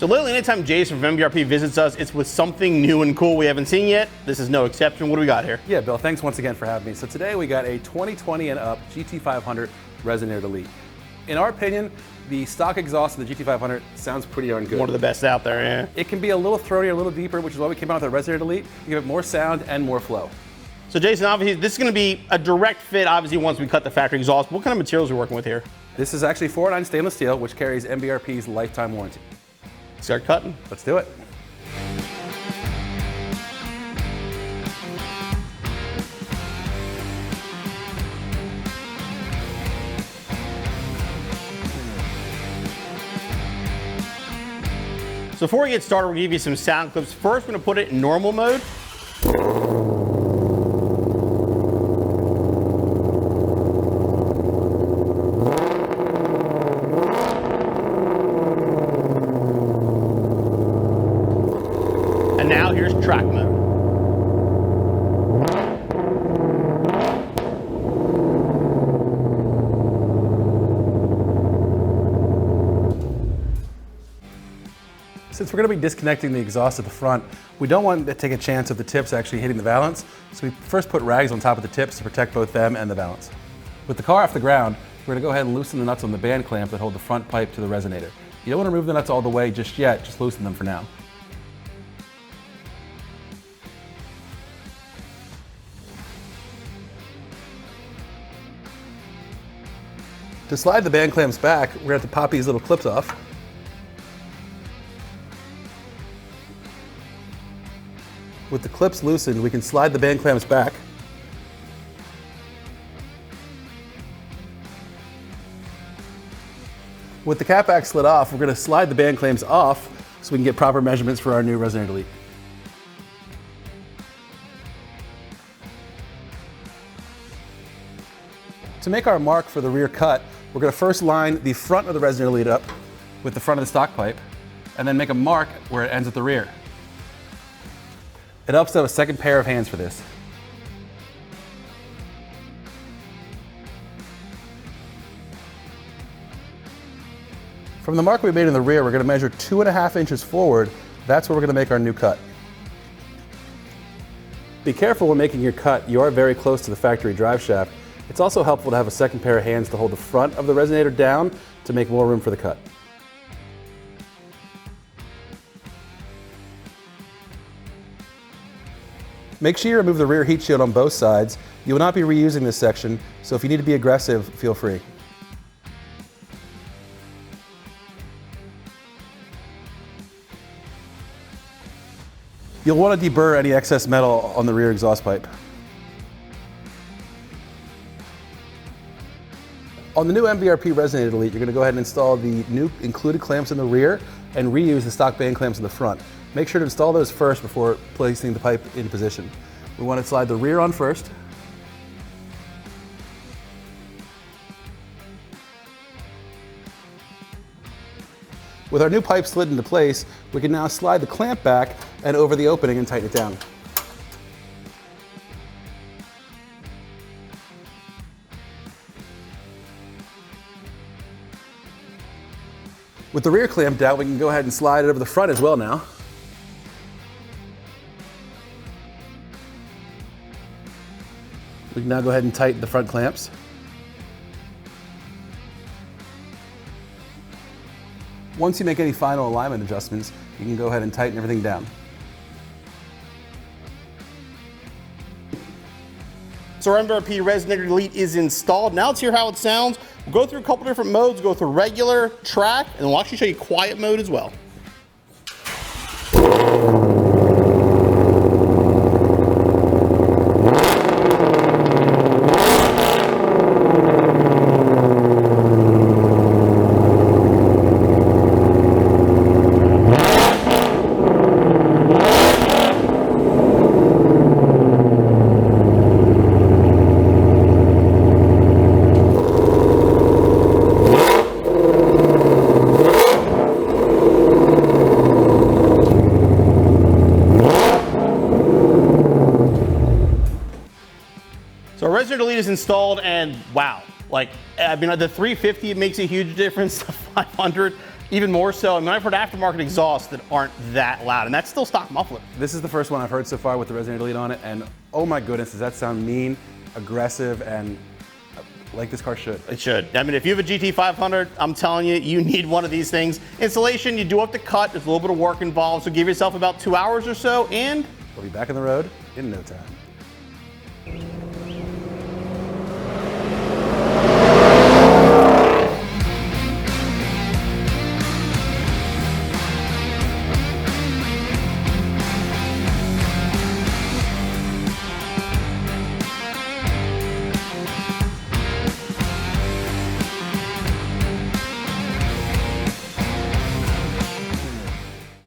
So lately, anytime Jason from MBRP visits us, it's with something new and cool we haven't seen yet. This is no exception. What do we got here? Yeah, Bill, thanks once again for having me. So today we got a 2020 and up GT500 Resonator Elite. In our opinion, the stock exhaust of the GT500 sounds pretty darn good. One of the best out there, yeah. It can be a little throatier, a little deeper, which is why we came out with the Resonator Elite to give it more sound and more flow. So Jason, obviously, this is going to be a direct fit, obviously, once we cut the factory exhaust. What kind of materials are we working with here? This is actually 409 stainless steel, which carries MBRP's lifetime warranty. Start cutting. Let's do it. So before we get started, we'll give you some sound clips. First, we're going to put it in normal mode. And now here's track mode. Since we're going to be disconnecting the exhaust at the front, we don't want to take a chance of the tips actually hitting the valance, so we first put rags on top of the tips to protect both them and the valance. With the car off the ground, we're going to go ahead and loosen the nuts on the band clamp that hold the front pipe to the resonator. You don't want to remove the nuts all the way just yet, just loosen them for now. To slide the band clamps back, we're going to have to pop these little clips off. With the clips loosened, we can slide the band clamps back. With the cap back slid off, we're going to slide the band clamps off so we can get proper measurements for our new Resonator Elite. To make our mark for the rear cut, we're going to first line the front of the Resonator Elite up with the front of the stock pipe, and then make a mark where it ends at the rear. It helps to have a second pair of hands for this. From the mark we made in the rear, we're going to measure 2.5 inches forward. That's where we're going to make our new cut. Be careful when making your cut. You are very close to the factory drive shaft. It's also helpful to have a second pair of hands to hold the front of the resonator down to make more room for the cut. Make sure you remove the rear heat shield on both sides. You will not be reusing this section, so if you need to be aggressive, feel free. You'll want to deburr any excess metal on the rear exhaust pipe. On the new MBRP Resonator Elite, you're going to go ahead and install the new included clamps in the rear and reuse the stock band clamps in the front. Make sure to install those first before placing the pipe in position. We want to slide the rear on first. With our new pipe slid into place, we can now slide the clamp back and over the opening and tighten it down. With the rear clamped out, we can go ahead and slide it over the front as well now. We can now go ahead and tighten the front clamps. Once you make any final alignment adjustments, you can go ahead and tighten everything down. So our MBRP Resonator Elite is installed. Now let's hear how it sounds. We'll go through a couple different modes, go through regular, track, and we'll actually show you quiet mode as well. So our Resonator Elite is installed, and wow, like, I mean, the 350 makes a huge difference. The 500 Even more so, I mean, I've heard aftermarket exhausts that aren't that loud, and that's still stock muffler. This is the first one I've heard so far with the Resonator lead on it, and oh my goodness, does that sound mean, aggressive, and like this car should. It should. I mean, if you have a GT500, I'm telling you, you need one of these things. Installation, you do have to cut. There's a little bit of work involved, so give yourself about 2 hours or so, and we'll be back on the road in no time.